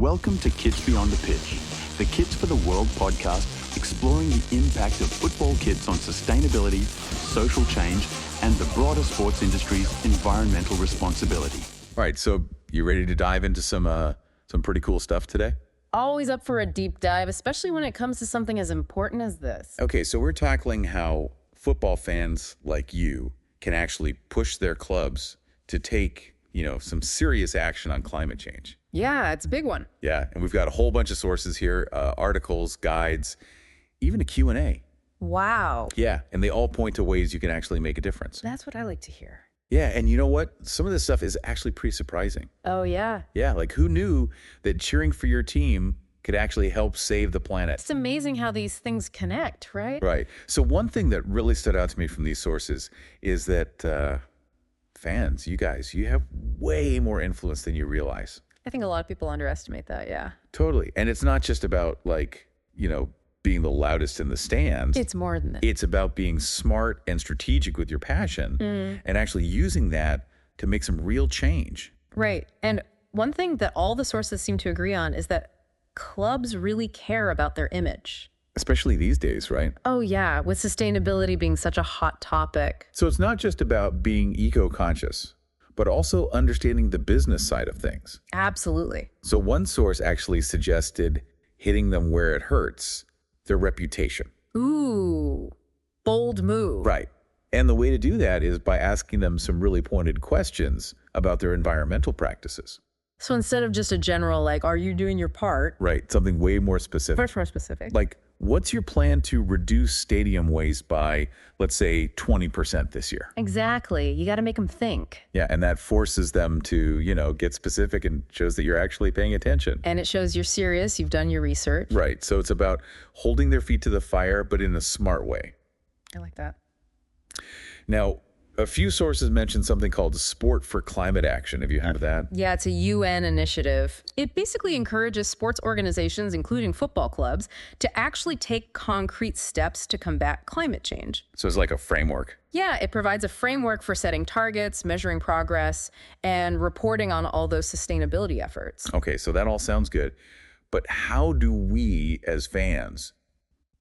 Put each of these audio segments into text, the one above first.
Welcome to Kids Beyond the Pitch, the Kids for the World podcast exploring the impact of football kits on sustainability, social change, and the broader sports industry's environmental responsibility. All right, so you ready to dive into some pretty cool stuff today? Always up for a deep dive, especially when it comes to something as important as this. Okay, so we're tackling how football fans like you can actually push their clubs to take, some serious action on climate change. Yeah, it's a big one. Yeah, and we've got a whole bunch of sources here, articles, guides, even a Q&A. Wow. Yeah, and they all point to ways you can actually make a difference. That's what I like to hear. Yeah, and you know what? Some of this stuff is actually pretty surprising. Oh, yeah. Yeah, like who knew that cheering for your team could actually help save the planet? It's amazing how these things connect, right? Right. So one thing that really stood out to me from these sources is that fans, you guys, you have way more influence than you realize. I think a lot of people underestimate that, yeah. Totally. And it's not just about being the loudest in the stands. It's more than that. It's about being smart and strategic with your passion and actually using that to make some real change. Right. And one thing that all the sources seem to agree on is that clubs really care about their image. Especially these days, right? Oh, yeah, with sustainability being such a hot topic. So it's not just about being eco-conscious, but also understanding the business side of things. Absolutely. So one source actually suggested hitting them where it hurts, their reputation. Ooh, bold move. Right. And the way to do that is by asking them some really pointed questions about their environmental practices. So instead of just a general, are you doing your part? Right. Something way more specific. Much more specific. Like, what's your plan to reduce stadium waste by, let's say, 20% this year? Exactly. You got to make them think. Yeah, and that forces them to, get specific and shows that you're actually paying attention. And it shows you're serious. You've done your research. Right. So it's about holding their feet to the fire, but in a smart way. I like that. Now, a few sources mention something called Sport for Climate Action. Have you heard of that? Yeah, it's a UN initiative. It basically encourages sports organizations, including football clubs, to actually take concrete steps to combat climate change. So it's like a framework. Yeah, it provides a framework for setting targets, measuring progress, and reporting on all those sustainability efforts. Okay, so that all sounds good. But how do we as fans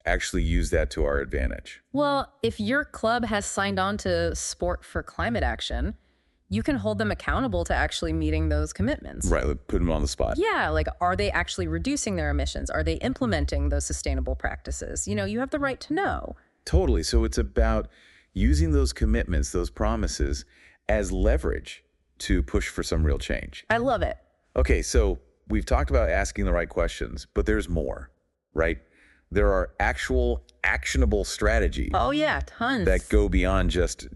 actually use that to our advantage? Well, if your club has signed on to Sport for Climate Action, you can hold them accountable to actually meeting those commitments. Right, put them on the spot. Yeah, are they actually reducing their emissions? Are they implementing those sustainable practices? You have the right to know. Totally. So it's about using those commitments, those promises, as leverage to push for some real change. I love it. Okay, so we've talked about asking the right questions, but there's more, right? There are actual actionable strategies. Oh, yeah, tons. That go beyond just,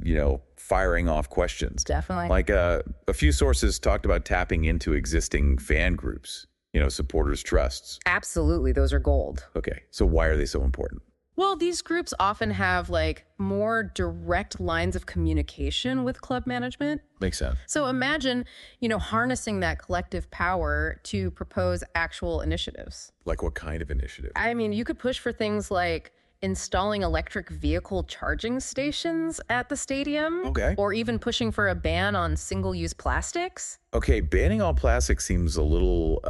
firing off questions. Definitely. Like a few sources talked about tapping into existing fan groups, supporters' trusts. Absolutely. Those are gold. Okay. So why are they so important? Well, these groups often have more direct lines of communication with club management. Makes sense. So imagine, harnessing that collective power to propose actual initiatives. Like what kind of initiative? I mean, you could push for things like installing electric vehicle charging stations at the stadium. Okay. Or even pushing for a ban on single-use plastics. Okay, banning all plastic seems a little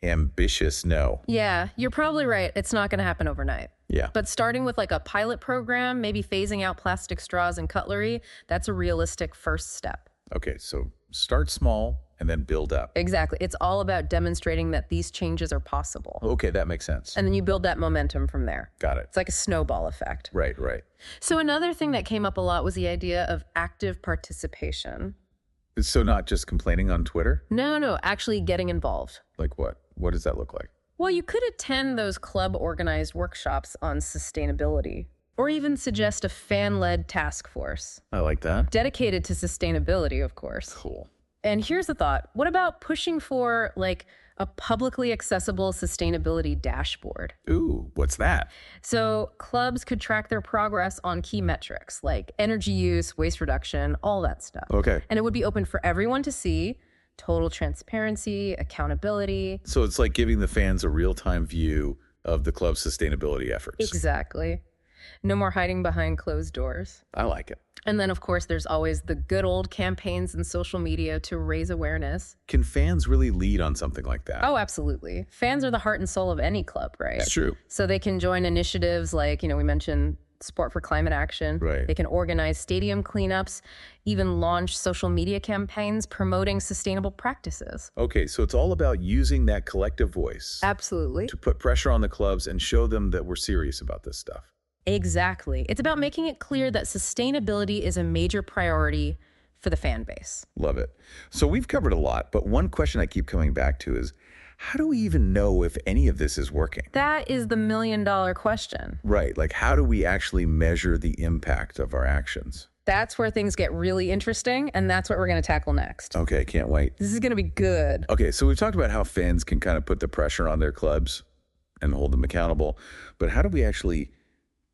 ambitious, no. Yeah, you're probably right. It's not going to happen overnight. Yeah. But starting with a pilot program, maybe phasing out plastic straws and cutlery, that's a realistic first step. Okay, so start small and then build up. Exactly. It's all about demonstrating that these changes are possible. Okay, that makes sense. And then you build that momentum from there. Got it. It's like a snowball effect. Right. So another thing that came up a lot was the idea of active participation. So not just complaining on Twitter? No, actually getting involved. Like what? What does that look like? Well, you could attend those club-organized workshops on sustainability, or even suggest a fan-led task force. I like that. Dedicated to sustainability, of course. Cool. And here's the thought. What about pushing for, a publicly accessible sustainability dashboard? Ooh, what's that? So clubs could track their progress on key metrics, like energy use, waste reduction, all that stuff. Okay. And it would be open for everyone to see. Total transparency, accountability. So it's like giving the fans a real-time view of the club's sustainability efforts. Exactly. No more hiding behind closed doors. I like it. And then, of course, there's always the good old campaigns and social media to raise awareness. Can fans really lead on something like that? Oh, absolutely. Fans are the heart and soul of any club, right? It's true. So they can join initiatives like, we mentioned Sport for Climate Action. Right. They can organize stadium cleanups, even launch social media campaigns promoting sustainable practices. Okay, so it's all about using that collective voice Absolutely. to put pressure on the clubs and show them that we're serious about this stuff. Exactly. It's about making it clear that sustainability is a major priority for the fan base. Love it. So we've covered a lot, but one question I keep coming back to is, how do we even know if any of this is working? That is the million-dollar question. Right. Like, how do we actually measure the impact of our actions? That's where things get really interesting, and that's what we're going to tackle next. Okay, can't wait. This is going to be good. Okay, so we've talked about how fans can kind of put the pressure on their clubs and hold them accountable, but how do we actually,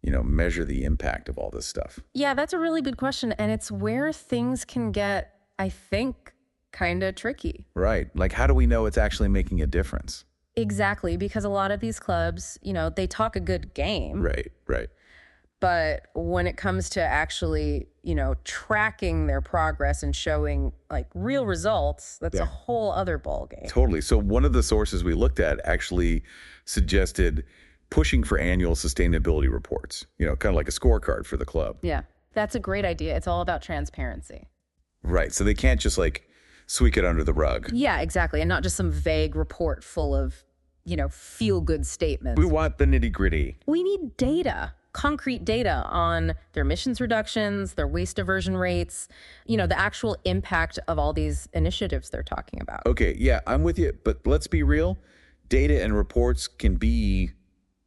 measure the impact of all this stuff? Yeah, that's a really good question, and it's where things can get, I think, kind of tricky. Right. Like, how do we know it's actually making a difference? Exactly, because a lot of these clubs, they talk a good game. Right. But when it comes to actually, tracking their progress and showing like real results, that's a whole other ballgame. Totally. So one of the sources we looked at actually suggested pushing for annual sustainability reports, kind of like a scorecard for the club. Yeah, that's a great idea. It's all about transparency. Right. So they can't just sweep it under the rug. Yeah, exactly. And not just some vague report full of, feel-good statements. We want the nitty-gritty. We need data. Concrete data on their emissions reductions, their waste diversion rates, the actual impact of all these initiatives they're talking about. Okay, yeah, I'm with you, but let's be real. Data and reports can be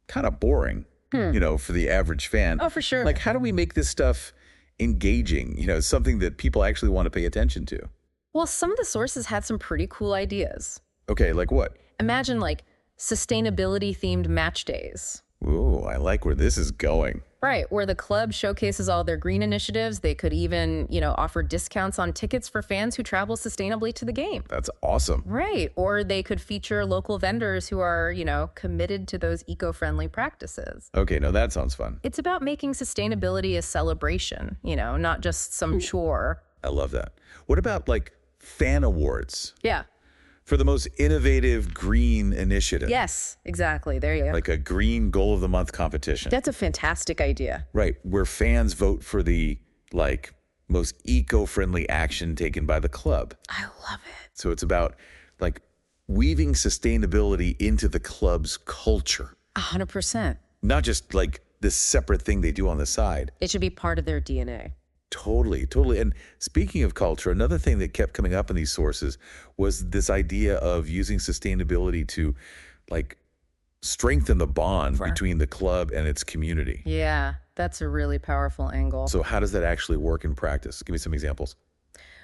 kind of boring, for the average fan. Oh, for sure. Like, how do we make this stuff engaging, something that people actually want to pay attention to? Well, some of the sources had some pretty cool ideas. Okay, like what? Imagine sustainability-themed match days. Ooh, I like where this is going. Right, where the club showcases all their green initiatives. They could even, offer discounts on tickets for fans who travel sustainably to the game. That's awesome. Right, or they could feature local vendors who are, committed to those eco-friendly practices. Okay, now that sounds fun. It's about making sustainability a celebration, not just some chore. I love that. What about fan awards? Yeah. For the most innovative green initiative. Yes, exactly. There you go. Like a green goal of the month competition. That's a fantastic idea. Right, where fans vote for the most eco-friendly action taken by the club. I love it. So it's about weaving sustainability into the club's culture. 100%. Not just this separate thing they do on the side. It should be part of their DNA. Totally. And speaking of culture, another thing that kept coming up in these sources was this idea of using sustainability to strengthen the bond between the club and its community. Yeah, that's a really powerful angle. So how does that actually work in practice? Give me some examples.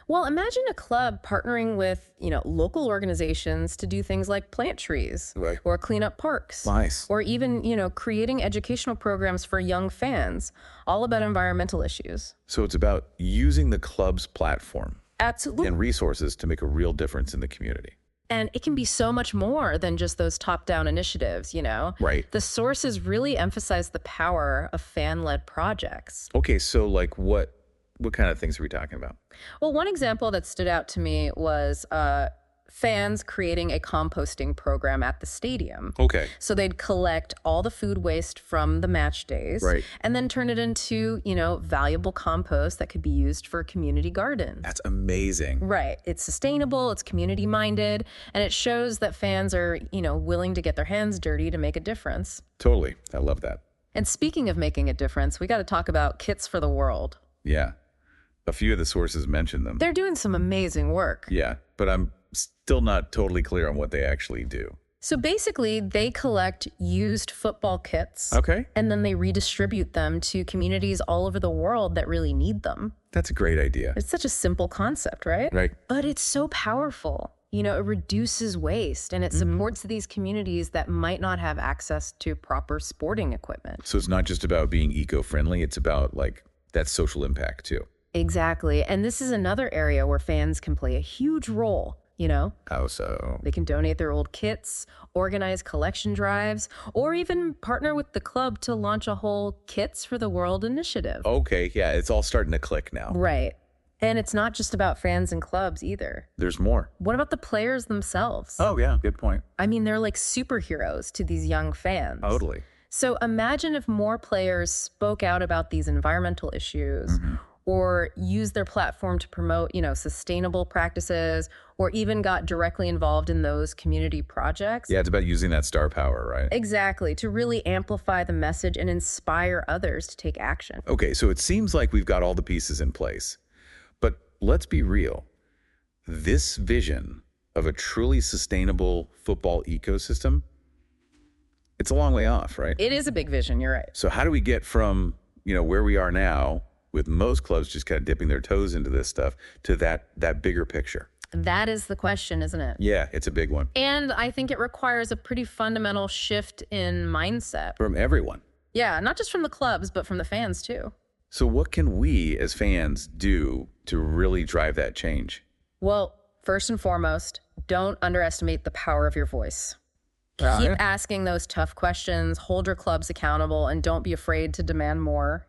Well, imagine a club partnering with, local organizations to do things like plant trees or clean up parks. Nice. Or even, creating educational programs for young fans, all about environmental issues. So it's about using the club's platform Absolutely. and resources to make a real difference in the community. And it can be so much more than just those top-down initiatives, Right. The sources really emphasize the power of fan-led projects. Okay, so what kind of things are we talking about? Well, one example that stood out to me was fans creating a composting program at the stadium. Okay. So they'd collect all the food waste from the match days Right. and then turn it into, valuable compost that could be used for community gardens. That's amazing. Right. It's sustainable, it's community minded, and it shows that fans are, willing to get their hands dirty to make a difference. Totally. I love that. And speaking of making a difference, we got to talk about Kits for the World. Yeah. A few of the sources mention them. They're doing some amazing work. Yeah, but I'm still not totally clear on what they actually do. So basically, they collect used football kits. Okay. And then they redistribute them to communities all over the world that really need them. That's a great idea. It's such a simple concept, right? Right. But it's so powerful. It reduces waste and it supports these communities that might not have access to proper sporting equipment. So it's not just about being eco-friendly, it's about that social impact too. Exactly. And this is another area where fans can play a huge role. you know? How so? They can donate their old kits, organize collection drives, or even partner with the club to launch a whole Kits for the World initiative. Okay, yeah, it's all starting to click now. Right. And it's not just about fans and clubs either. There's more. What about the players themselves? Oh, yeah, good point. I mean, they're like superheroes to these young fans. Totally. So imagine if more players spoke out about these environmental issues or used their platform to promote, sustainable practices, or even got directly involved in those community projects. Yeah, it's about using that star power, right? Exactly, to really amplify the message and inspire others to take action. Okay, so it seems like we've got all the pieces in place. But let's be real. This vision of a truly sustainable football ecosystem, it's a long way off, right? It is a big vision, you're right. So how do we get from, where we are now, with most clubs just kind of dipping their toes into this stuff, to that bigger picture? That is the question, isn't it? Yeah, it's a big one. And I think it requires a pretty fundamental shift in mindset. From everyone. Yeah, not just from the clubs, but from the fans too. So what can we as fans do to really drive that change? Well, first and foremost, don't underestimate the power of your voice. Keep asking those tough questions, hold your clubs accountable, and don't be afraid to demand more,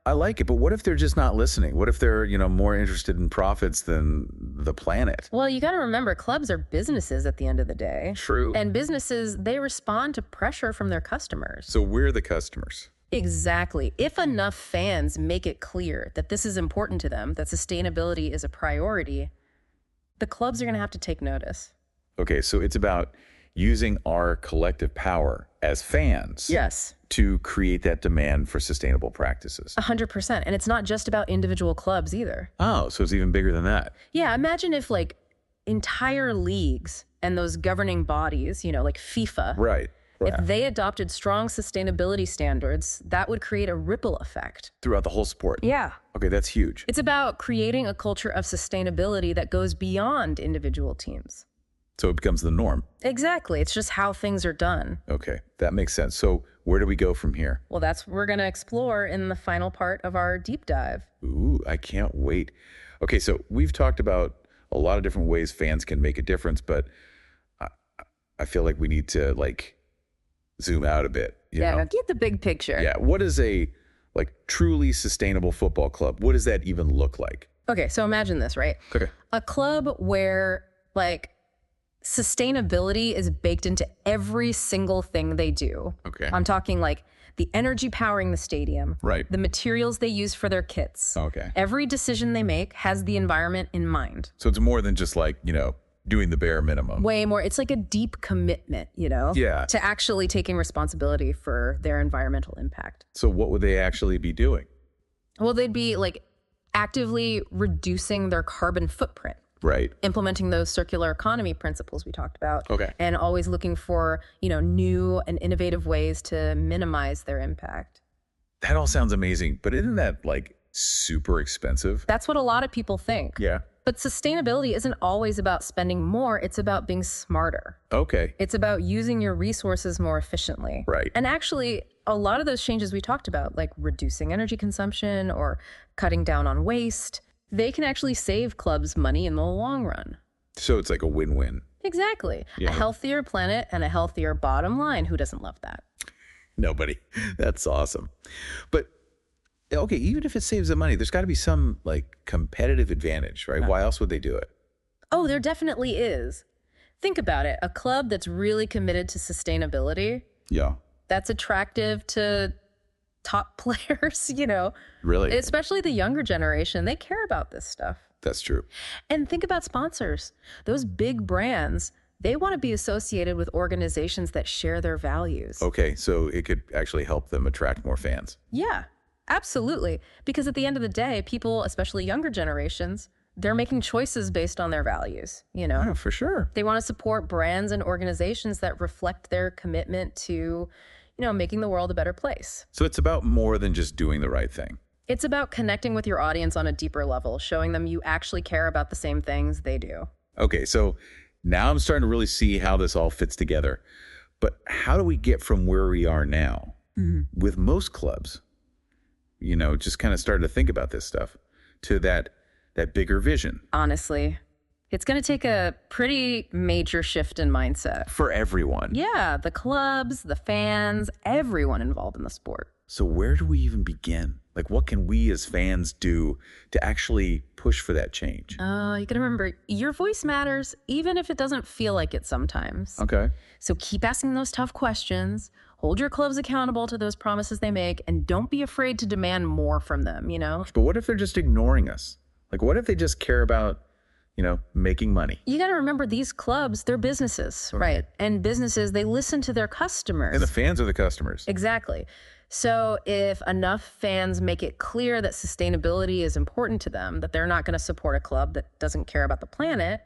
I like it, but what if they're just not listening? What if they're, more interested in profits than the planet? Well, you got to remember, clubs are businesses at the end of the day. True. And businesses, they respond to pressure from their customers. So we're the customers. Exactly. If enough fans make it clear that this is important to them, that sustainability is a priority, the clubs are going to have to take notice. Okay, so it's about using our collective power as fans. Yes. To create that demand for sustainable practices. 100%. And it's not just about individual clubs either. Oh, so it's even bigger than that. Yeah, imagine if entire leagues and those governing bodies, like FIFA. Right. If they adopted strong sustainability standards, that would create a ripple effect. Throughout the whole sport. Yeah. Okay, that's huge. It's about creating a culture of sustainability that goes beyond individual teams. So it becomes the norm. Exactly. It's just how things are done. Okay, that makes sense. So where do we go from here? Well, that's what we're going to explore in the final part of our deep dive. Ooh, I can't wait. Okay, so we've talked about a lot of different ways fans can make a difference, but I feel like we need to zoom out a bit. You know? Get the big picture. Yeah, what is a truly sustainable football club? What does that even look like? Okay, so imagine this, right? Okay. A club where sustainability is baked into every single thing they do. Okay. I'm talking the energy powering the stadium, right? The materials they use for their kits. Okay. Every decision they make has the environment in mind. So it's more than just doing the bare minimum. Way more. It's like a deep commitment, Yeah. to actually taking responsibility for their environmental impact. So what would they actually be doing? Well, they'd be actively reducing their carbon footprint. Right. Implementing those circular economy principles we talked about. Okay. And always looking for, new and innovative ways to minimize their impact. That all sounds amazing, but isn't that super expensive? That's what a lot of people think. Yeah. But sustainability isn't always about spending more. It's about being smarter. Okay. It's about using your resources more efficiently. Right. And actually, a lot of those changes we talked about, like reducing energy consumption or cutting down on waste, they can actually save clubs money in the long run. So it's like a win-win. Exactly. Yeah. A healthier planet and a healthier bottom line. Who doesn't love that? Nobody. That's awesome. But okay, even if it saves them money, there's got to be some competitive advantage, right? Why else would they do it? Oh, there definitely is. Think about it. A club that's really committed to sustainability. Yeah. That's attractive to top players, Really? Especially the younger generation. They care about this stuff. That's true. And think about sponsors. Those big brands, they want to be associated with organizations that share their values. Okay, so it could actually help them attract more fans. Yeah, absolutely. Because at the end of the day, people, especially younger generations, they're making choices based on their values, Yeah, for sure. They want to support brands and organizations that reflect their commitment to, making the world a better place. So it's about more than just doing the right thing. It's about connecting with your audience on a deeper level, showing them you actually care about the same things they do. Okay, so now I'm starting to really see how this all fits together. But how do we get from where we are now with most clubs, just kind of starting to think about this stuff, to that bigger vision? Honestly, It's going to take a pretty major shift in mindset. For everyone. Yeah, the clubs, the fans, everyone involved in the sport. So where do we even begin? Like, what can we as fans do to actually push for that change? You got to remember, your voice matters, even if it doesn't feel like it sometimes. Okay. So keep asking those tough questions, hold your clubs accountable to those promises they make, and don't be afraid to demand more from them, you know? But what if they're just ignoring us? Like, what if they just care about, making money? You got to remember, these clubs, they're businesses, right? And businesses, they listen to their customers. And the fans are the customers. Exactly. So if enough fans make it clear that sustainability is important to them, that they're not going to support a club that doesn't care about the planet,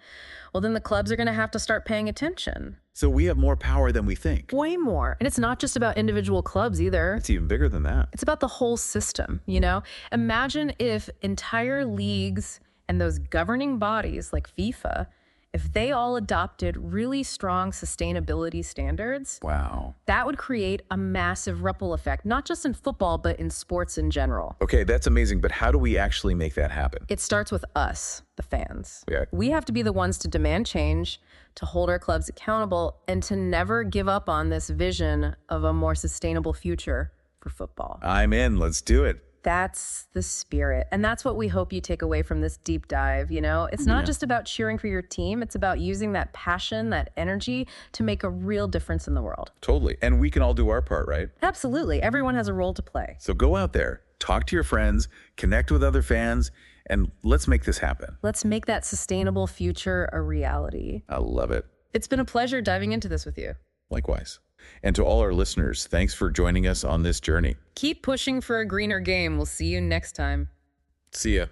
well, then the clubs are going to have to start paying attention. So we have more power than we think. Way more. And it's not just about individual clubs either. It's even bigger than that. It's about the whole system, you know? Imagine if entire leagues and those governing bodies like FIFA, if they all adopted really strong sustainability standards. Wow. That would create a massive ripple effect, not just in football, but in sports in general. Okay, that's amazing. But how do we actually make that happen? It starts with us, the fans. Yeah. We have to be the ones to demand change, to hold our clubs accountable, and to never give up on this vision of a more sustainable future for football. I'm in. Let's do it. That's the spirit. And that's what we hope you take away from this deep dive, you know? It's not just about cheering for your team. It's about using that passion, that energy to make a real difference in the world. Totally. And we can all do our part, right? Absolutely. Everyone has a role to play. So go out there, talk to your friends, connect with other fans, and let's make this happen. Let's make that sustainable future a reality. I love it. It's been a pleasure diving into this with you. Likewise. And to all our listeners, thanks for joining us on this journey. Keep pushing for a greener game. We'll see you next time. See ya.